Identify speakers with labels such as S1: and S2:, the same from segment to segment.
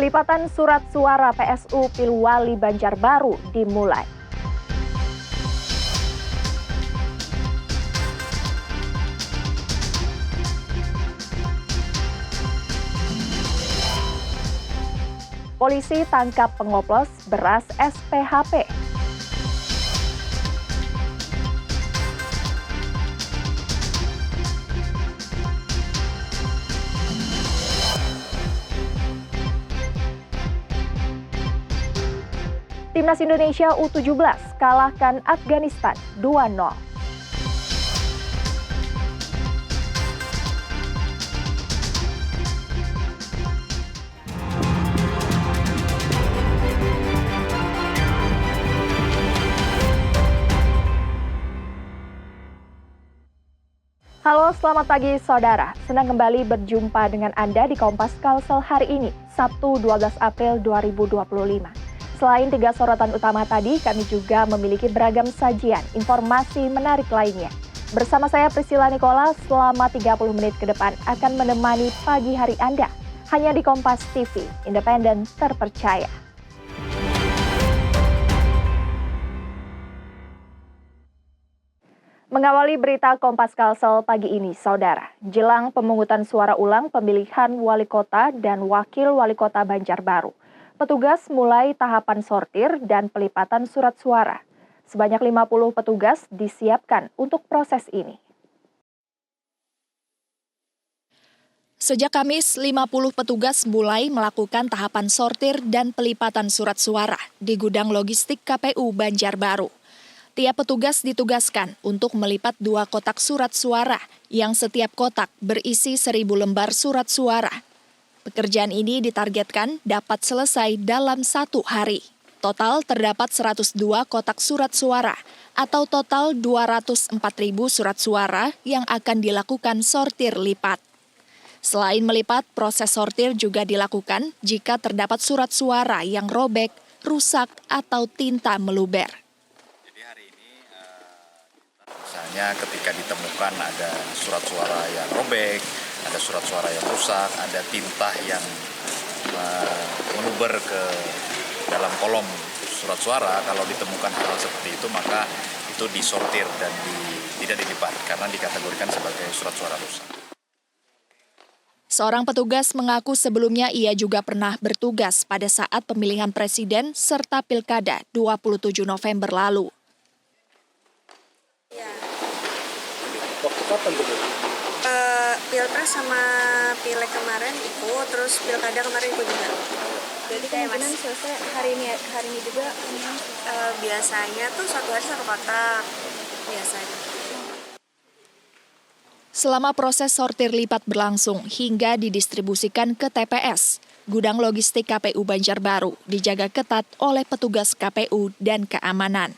S1: Pelipatan surat suara PSU Pilwali Banjarbaru dimulai. Polisi tangkap pengoplos beras SPHP. Timnas Indonesia U17 kalahkan Afghanistan 2-0. Halo, selamat pagi saudara. Senang kembali berjumpa dengan Anda di Kompas Kalsel hari ini, Sabtu 12 April 2025. Selain 3 sorotan utama tadi, kami juga memiliki beragam sajian, informasi menarik lainnya. Bersama saya Priscilla Nicola, selama 30 menit ke depan akan menemani pagi hari Anda. Hanya di Kompas TV, independen terpercaya. Mengawali berita Kompas Kalsel pagi ini, saudara. Jelang pemungutan suara ulang pemilihan wali kota dan wakil wali kota Banjarbaru. Petugas mulai tahapan sortir dan pelipatan surat suara. Sebanyak 50 petugas disiapkan untuk proses ini.
S2: Sejak Kamis, 50 petugas mulai melakukan tahapan sortir dan pelipatan surat suara di gudang logistik KPU Banjarbaru. Tiap petugas ditugaskan untuk melipat 2 kotak surat suara yang setiap kotak berisi 1.000 lembar surat suara. Pekerjaan ini ditargetkan dapat selesai dalam 1 hari. Total terdapat 102 kotak surat suara atau total 204.000 surat suara yang akan dilakukan sortir lipat. Selain melipat, proses sortir juga dilakukan jika terdapat surat suara yang robek, rusak, atau tinta meluber.
S3: Jadi hari ini misalnya ketika ditemukan ada surat suara yang robek, ada surat suara yang rusak, ada tinta yang meluber ke dalam kolom surat suara. Kalau ditemukan hal seperti itu, maka itu disortir dan tidak dilipat karena dikategorikan sebagai surat suara rusak.
S2: Seorang petugas mengaku sebelumnya ia juga pernah bertugas pada saat pemilihan presiden serta pilkada 27 November lalu.
S4: Ya.
S5: Waktu kapan tuh?
S4: Pilpres sama pileg kemarin ikut, terus pilkada kemarin ikut juga.
S6: Jadi kemungkinan selesai hari ini juga.
S4: Biasanya tuh 1 hari 1 kotak biasanya.
S2: Selama proses sortir lipat berlangsung hingga didistribusikan ke TPS, gudang logistik KPU Banjarbaru dijaga ketat oleh petugas KPU dan keamanan.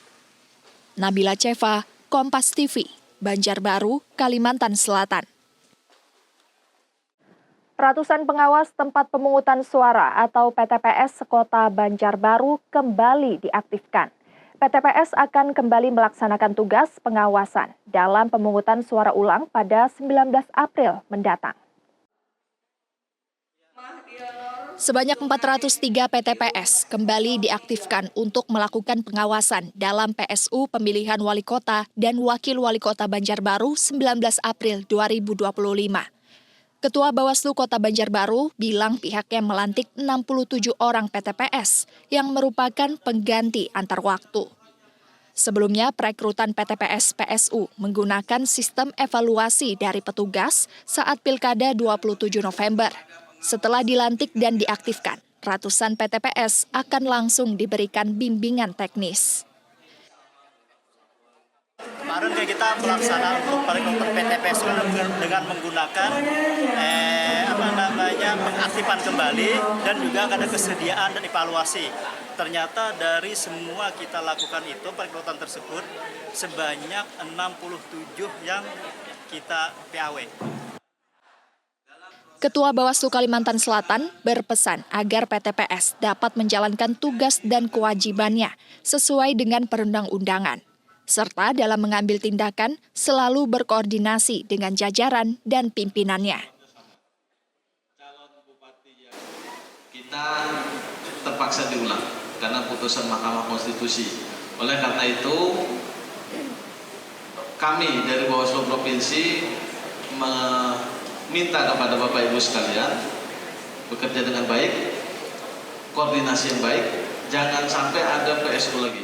S2: Nabila Ceva, Kompas TV, Banjarbaru, Kalimantan Selatan.
S1: Ratusan pengawas tempat pemungutan suara atau PTPS Sekota Banjarbaru kembali diaktifkan. PTPS akan kembali melaksanakan tugas pengawasan dalam pemungutan suara ulang pada 19 April mendatang.
S2: Sebanyak 403 PTPS kembali diaktifkan untuk melakukan pengawasan dalam PSU pemilihan wali kota dan wakil wali kota Banjarbaru 19 April 2025. Ketua Bawaslu Kota Banjarbaru bilang pihaknya melantik 67 orang PTPS yang merupakan pengganti antar waktu. Sebelumnya, perekrutan PTPS PSU menggunakan sistem evaluasi dari petugas saat Pilkada 27 November. Setelah dilantik dan diaktifkan, ratusan PTPS akan langsung diberikan bimbingan teknis.
S5: Kemarin kita melaksanakan untuk perekrutan PTPS dengan menggunakan pengaktifan kembali dan juga ada kesediaan dan evaluasi. Ternyata dari semua kita lakukan itu perekrutan tersebut sebanyak 67 yang kita PAW.
S2: Ketua Bawaslu Kalimantan Selatan berpesan agar PTPS dapat menjalankan tugas dan kewajibannya sesuai dengan perundang-undangan. Serta dalam mengambil tindakan selalu berkoordinasi dengan jajaran dan pimpinannya.
S7: kita terpaksa diulang karena putusan Mahkamah Konstitusi. Oleh karena itu, kami dari Bawaslu Provinsi meminta kepada Bapak Ibu sekalian bekerja dengan baik, koordinasi yang baik, jangan sampai ada PSU lagi.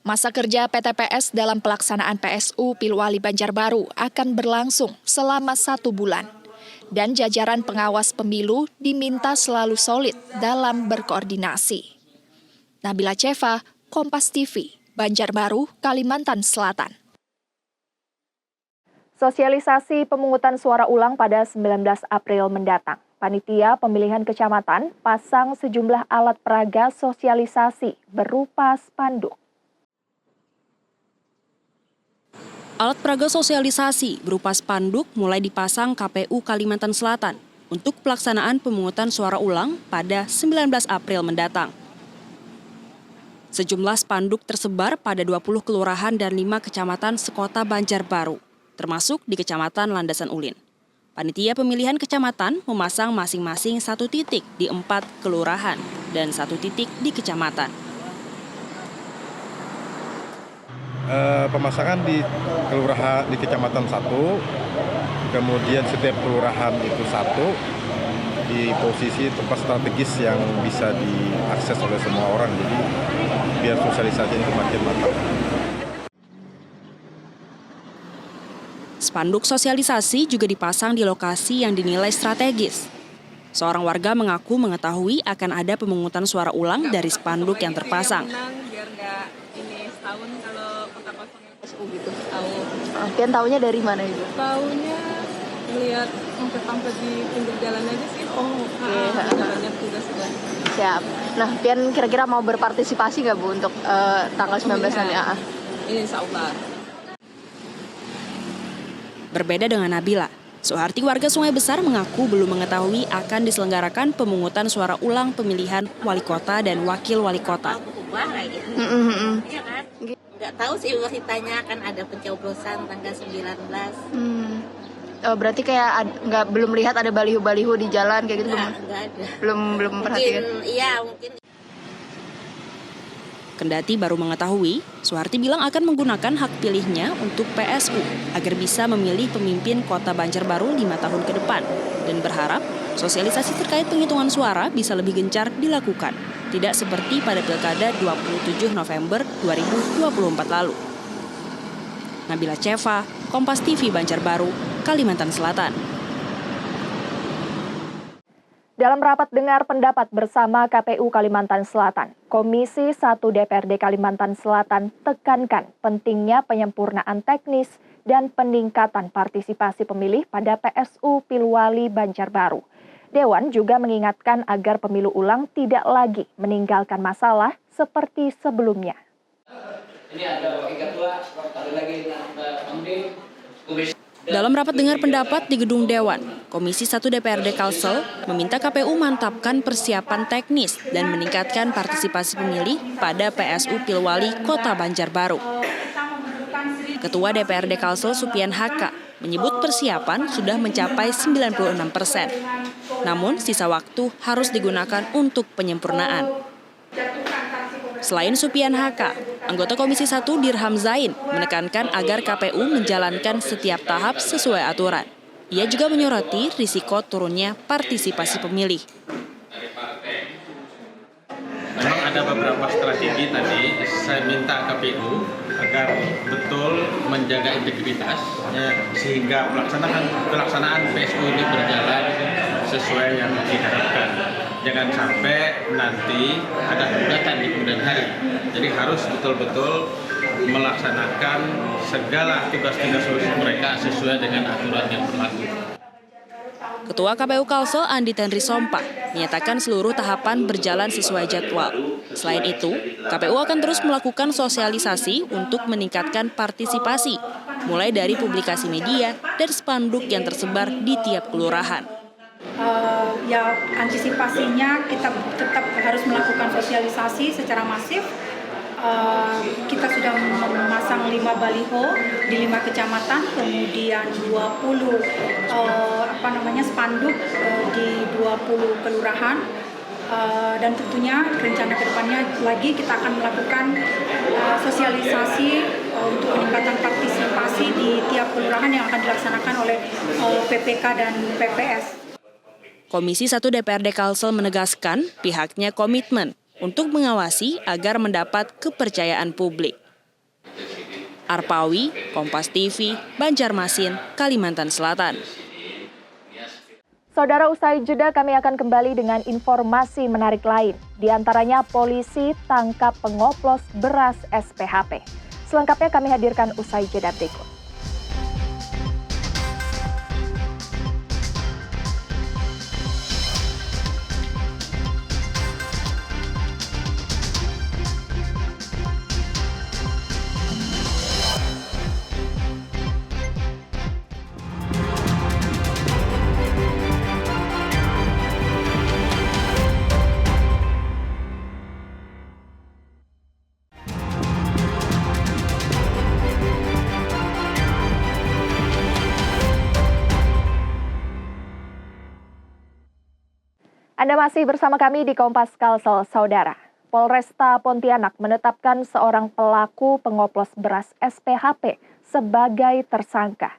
S2: Masa kerja PTPS dalam pelaksanaan PSU Pilwali Banjarbaru akan berlangsung selama 1 bulan. Dan jajaran pengawas pemilu diminta selalu solid dalam berkoordinasi. Nabila Ceva, Kompas TV, Banjarbaru, Kalimantan Selatan.
S1: Sosialisasi pemungutan suara ulang pada 19 April mendatang. Panitia pemilihan kecamatan pasang sejumlah alat peraga sosialisasi berupa spanduk.
S8: Alat peraga sosialisasi berupa spanduk mulai dipasang KPU Kalimantan Selatan untuk pelaksanaan pemungutan suara ulang pada 19 April mendatang. Sejumlah spanduk tersebar pada 20 kelurahan dan 5 kecamatan sekota Banjarbaru, termasuk di Kecamatan Landasan Ulin. Panitia pemilihan kecamatan memasang masing-masing 1 titik di 4 kelurahan dan 1 titik di kecamatan.
S9: Pemasangan di kelurahan di kecamatan 1, kemudian setiap kelurahan itu 1 di posisi tempat strategis yang bisa diakses oleh semua orang, jadi biar sosialisasi itu makin mantap.
S8: Spanduk sosialisasi juga dipasang di lokasi yang dinilai strategis. Seorang warga mengaku mengetahui akan ada pemungutan suara ulang dari spanduk yang terpasang.
S6: Pian taunya dari mana itu?
S10: Taunya melihat pamflet di pinggir jalan aja sih. Banyak tugas sudah.
S6: Siap. Nah, Pian kira-kira mau berpartisipasi nggak Bu untuk tanggal 19 nanti?
S10: Insya Allah.
S8: Berbeda dengan Nabila, Soeharti warga Sungai Besar mengaku belum mengetahui akan diselenggarakan pemungutan suara ulang pemilihan wali kota dan wakil wali kota.
S11: Iya kan? Nggak tahu sih beritanya akan ada pencoblosan tanggal 19.
S6: Berarti kayak belum lihat ada baliho-baliho di jalan kayak gitu?
S11: Nggak ada.
S6: Belum perhatikan?
S11: Iya, mungkin.
S8: Kendati baru mengetahui, Soeharti bilang akan menggunakan hak pilihnya untuk PSU agar bisa memilih pemimpin kota Banjarbaru 5 tahun ke depan dan berharap sosialisasi terkait penghitungan suara bisa lebih gencar dilakukan, tidak seperti pada Pilkada 27 November 2024 lalu. Nabila Ceva, Kompas TV Banjarbaru, Kalimantan Selatan.
S1: Dalam rapat dengar pendapat bersama KPU Kalimantan Selatan, Komisi 1 DPRD Kalimantan Selatan tekankan pentingnya penyempurnaan teknis dan peningkatan partisipasi pemilih pada PSU Pilwali Banjarbaru. Dewan juga mengingatkan agar pemilu ulang tidak lagi meninggalkan masalah seperti sebelumnya.
S8: Dalam rapat dengar pendapat di Gedung Dewan, Komisi 1 DPRD Kalsel meminta KPU mantapkan persiapan teknis dan meningkatkan partisipasi pemilih pada PSU Pilwali Kota Banjarbaru. Ketua DPRD Kalsel Supian Haka menyebut persiapan sudah mencapai 96%. Namun sisa waktu harus digunakan untuk penyempurnaan. Selain Supian Haka, anggota Komisi 1 Dirham Zain menekankan agar KPU menjalankan setiap tahap sesuai aturan. Ia juga menyoroti risiko turunnya partisipasi pemilih.
S12: Memang ada beberapa strategi tadi, saya minta KPU agar betul menjaga integritas sehingga pelaksanaan PSU ini berjalan sesuai yang diharapkan. Jangan sampai nanti ada gugatan di kemudian hari. Jadi harus betul-betul melaksanakan segala tugas-tugas mereka sesuai dengan aturan yang berlaku.
S8: Ketua KPU Kalsel Andi Tenri Sompa menyatakan seluruh tahapan berjalan sesuai jadwal. Selain itu, KPU akan terus melakukan sosialisasi untuk meningkatkan partisipasi, mulai dari publikasi media dan spanduk yang tersebar di tiap kelurahan.
S13: Antisipasinya kita tetap harus melakukan sosialisasi secara masif. Kita sudah memasang 5 baliho di 5 kecamatan, kemudian 20 spanduk di 20 kelurahan. Dan tentunya rencana kedepannya lagi kita akan melakukan sosialisasi untuk peningkatan partisipasi di tiap kelurahan yang akan dilaksanakan oleh PPK dan PPS.
S8: Komisi 1 DPRD Kalsel menegaskan pihaknya komitmen untuk mengawasi agar mendapat kepercayaan publik. Arpawi, Kompas TV, Banjarmasin, Kalimantan Selatan.
S1: Saudara, usai jeda kami akan kembali dengan informasi menarik lain. Di antaranya polisi tangkap pengoplos beras SPHP. Selengkapnya kami hadirkan usai jeda berikut. Anda masih bersama kami di Kompas Kalsel, Saudara. Polresta Pontianak menetapkan seorang pelaku pengoplos beras SPHP sebagai tersangka.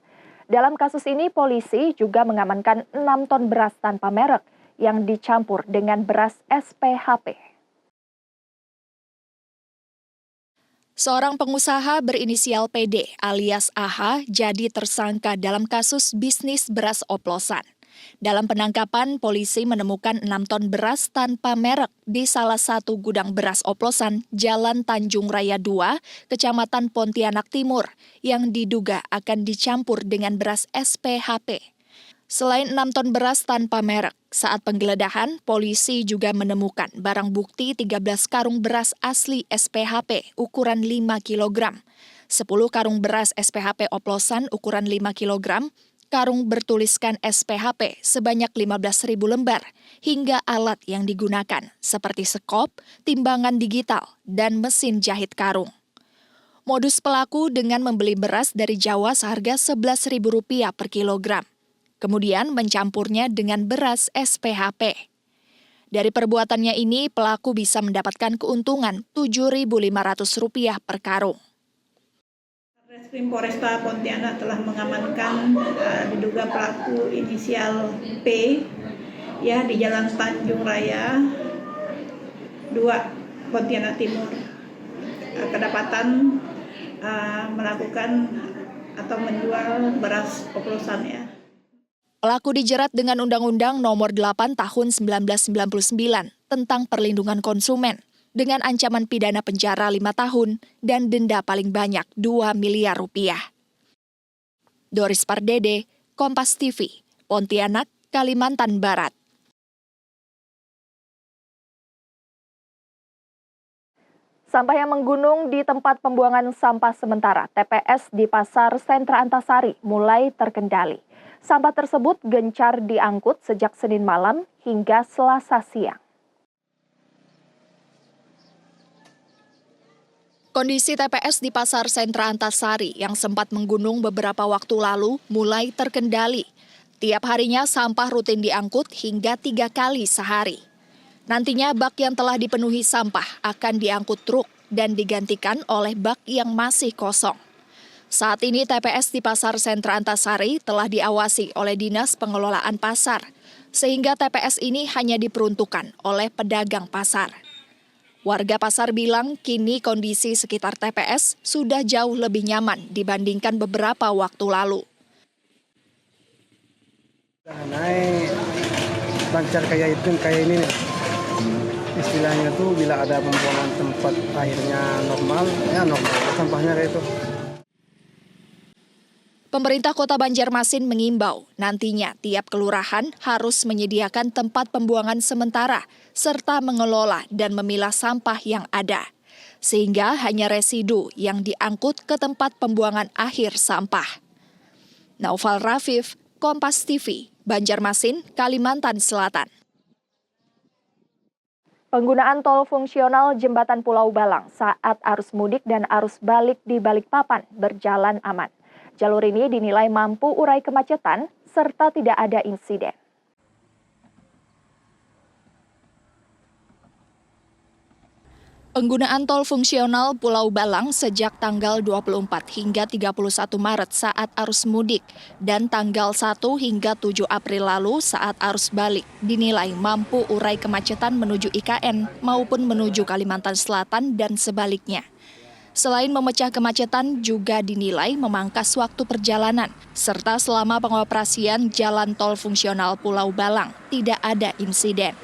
S1: Dalam kasus ini, polisi juga mengamankan 6 ton beras tanpa merek yang dicampur dengan beras SPHP.
S2: Seorang pengusaha berinisial PD alias AH jadi tersangka dalam kasus bisnis beras oplosan. Dalam penangkapan, polisi menemukan 6 ton beras tanpa merek di salah satu gudang beras oplosan Jalan Tanjung Raya 2, Kecamatan Pontianak Timur, yang diduga akan dicampur dengan beras SPHP. Selain 6 ton beras tanpa merek, saat penggeledahan, polisi juga menemukan barang bukti 13 karung beras asli SPHP ukuran 5 kg, 10 karung beras SPHP oplosan ukuran 5 kg, karung bertuliskan SPHP sebanyak 15.000 lembar, hingga alat yang digunakan seperti sekop, timbangan digital, dan mesin jahit karung. Modus pelaku dengan membeli beras dari Jawa seharga Rp11.000 per kilogram, kemudian mencampurnya dengan beras SPHP. Dari perbuatannya ini, pelaku bisa mendapatkan keuntungan Rp7.500 per karung.
S14: Reskrim Polresta Pontianak telah mengamankan diduga pelaku inisial P ya di Jalan Tanjung Raya 2 Pontianak Timur. Kedapatan melakukan atau menjual beras oplosan ya.
S2: Pelaku dijerat dengan Undang-Undang Nomor 8 Tahun 1999 tentang Perlindungan Konsumen dengan ancaman pidana penjara 5 tahun dan denda paling banyak Rp2 miliar. Doris Pardede, Kompas TV, Pontianak, Kalimantan Barat.
S1: Sampah yang menggunung di tempat pembuangan sampah sementara TPS di Pasar Sentra Antasari mulai terkendali. Sampah tersebut gencar diangkut sejak Senin malam hingga Selasa siang.
S2: Kondisi TPS di Pasar Sentra Antasari yang sempat menggunung beberapa waktu lalu mulai terkendali. Tiap harinya sampah rutin diangkut hingga 3 kali sehari. Nantinya bak yang telah dipenuhi sampah akan diangkut truk dan digantikan oleh bak yang masih kosong. Saat ini TPS di Pasar Sentra Antasari telah diawasi oleh Dinas Pengelolaan Pasar, sehingga TPS ini hanya diperuntukkan oleh pedagang pasar. Warga pasar bilang kini kondisi sekitar TPS sudah jauh lebih nyaman dibandingkan beberapa waktu lalu.
S15: Naik lancar kayak ini nih. Istilahnya tuh bila ada pembuangan tempat akhirnya normal, ya normal sampahnya kayak itu.
S2: Pemerintah Kota Banjarmasin mengimbau nantinya tiap kelurahan harus menyediakan tempat pembuangan sementara serta mengelola dan memilah sampah yang ada, sehingga hanya residu yang diangkut ke tempat pembuangan akhir sampah. Naufal Rafif, Kompas TV, Banjarmasin, Kalimantan Selatan.
S1: Penggunaan tol fungsional Jembatan Pulau Balang saat arus mudik dan arus balik di Balikpapan berjalan aman. Jalur ini dinilai mampu urai kemacetan serta tidak ada insiden.
S2: Penggunaan tol fungsional Pulau Balang sejak tanggal 24 hingga 31 Maret saat arus mudik dan tanggal 1 hingga 7 April lalu saat arus balik dinilai mampu urai kemacetan menuju IKN maupun menuju Kalimantan Selatan dan sebaliknya. Selain memecah kemacetan juga dinilai memangkas waktu perjalanan, serta selama pengoperasian jalan tol fungsional Pulau Balang tidak ada insiden.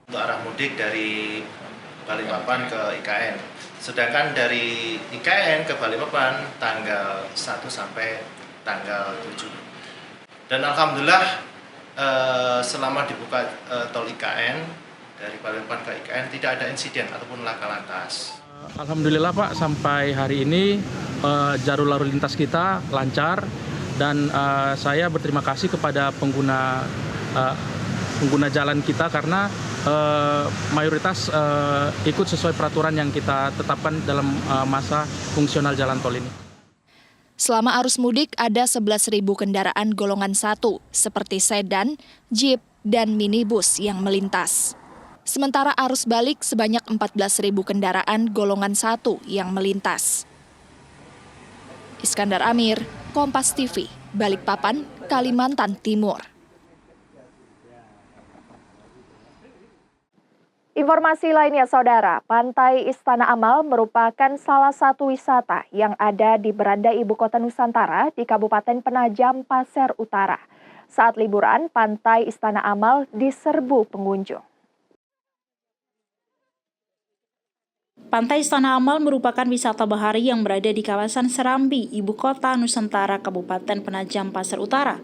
S16: Untuk arah mudik dari Balikpapan ke IKN. Sedangkan dari IKN ke Balikpapan tanggal 1 sampai tanggal 7. Dan alhamdulillah selama dibuka tol IKN dari Balikpapan ke IKN tidak ada insiden ataupun laka lantas.
S17: Alhamdulillah Pak, sampai hari ini jalur lalu lintas kita lancar dan saya berterima kasih kepada pengguna jalan kita karena mayoritas ikut sesuai peraturan yang kita tetapkan dalam masa fungsional jalan tol ini.
S2: Selama arus mudik ada 11.000 kendaraan golongan 1 seperti sedan, jeep, dan minibus yang melintas. Sementara arus balik sebanyak 14.000 kendaraan golongan 1 yang melintas. Iskandar Amir, Kompas TV, Balikpapan, Kalimantan Timur.
S1: Informasi lainnya, Saudara, Pantai Istana Amal merupakan salah satu wisata yang ada di beranda Ibu Kota Nusantara di Kabupaten Penajam Pasir Utara. Saat liburan, Pantai Istana Amal diserbu pengunjung.
S18: Pantai Istana Amal merupakan wisata bahari yang berada di kawasan Serambi, Ibu Kota Nusantara, Kabupaten Penajam Pasir Utara.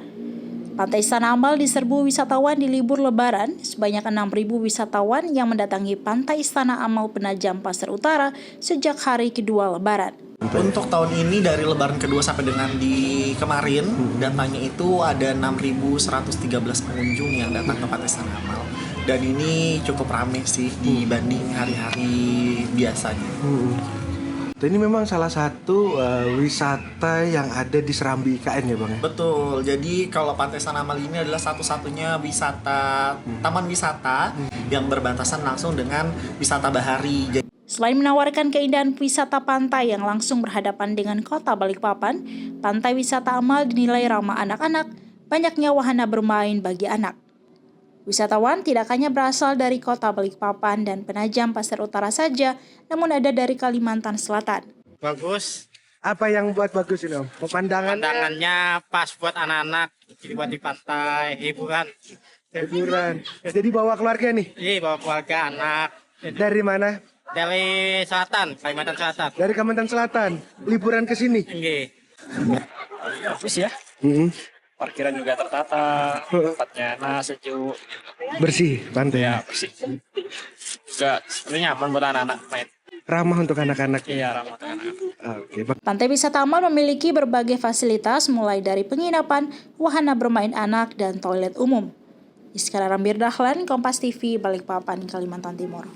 S18: Pantai Istana Amal diserbu wisatawan di libur Lebaran, sebanyak 6.000 wisatawan yang mendatangi Pantai Istana Amal Penajam Pasir Utara sejak hari kedua Lebaran.
S19: Untuk tahun ini dari Lebaran kedua sampai dengan di kemarin, datanya itu ada 6.113 pengunjung yang datang ke Pantai Istana Amal. Dan ini cukup ramai sih dibanding hari-hari biasanya.
S15: Ini memang salah satu wisata yang ada di Serambi IKN ya Bang ya?
S19: Betul, jadi kalau Pantai Istana Amal ini adalah satu-satunya wisata, taman wisata yang berbatasan langsung dengan wisata bahari.
S18: Selain menawarkan keindahan wisata pantai yang langsung berhadapan dengan kota Balikpapan, Pantai Wisata Amal dinilai ramah anak-anak, banyaknya wahana bermain bagi anak. Wisatawan tidak hanya berasal dari kota Balikpapan dan Penajam Pasir Utara saja, namun ada dari Kalimantan Selatan.
S20: Bagus.
S15: Apa yang buat bagus ini Om?
S20: Pemandangannya pas buat anak-anak, buat di pantai, hiburan.
S15: Jadi bawa keluarga nih?
S20: Iya, bawa keluarga, anak.
S15: Dari mana?
S20: Dari selatan, Kalimantan Selatan.
S15: Dari Kalimantan Selatan, liburan ke sini?
S20: Iya.
S21: Bagus ya. Parkiran juga tertata, tempatnya sejuk.
S15: Bersih pantai.
S21: Ya, bersih. Juga sebenarnya nyaman buat anak-anak main.
S15: Ramah untuk anak-anak.
S21: Iya, ramah untuk anak-anak.
S15: Oke.
S18: Pantai Wisata Amal memiliki berbagai fasilitas mulai dari penginapan, wahana bermain anak, dan toilet umum. Iskandar Amir Dahlan, Kompas TV, Balikpapan, Kalimantan Timur.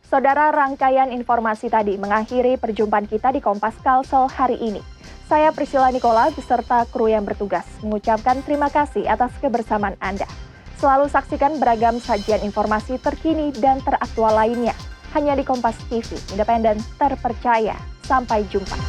S1: Saudara, rangkaian informasi tadi mengakhiri perjumpaan kita di Kompas Kalsel hari ini. Saya Priscilla Nicola beserta kru yang bertugas mengucapkan terima kasih atas kebersamaan Anda. Selalu saksikan beragam sajian informasi terkini dan teraktual lainnya hanya di Kompas TV, independen, terpercaya. Sampai jumpa.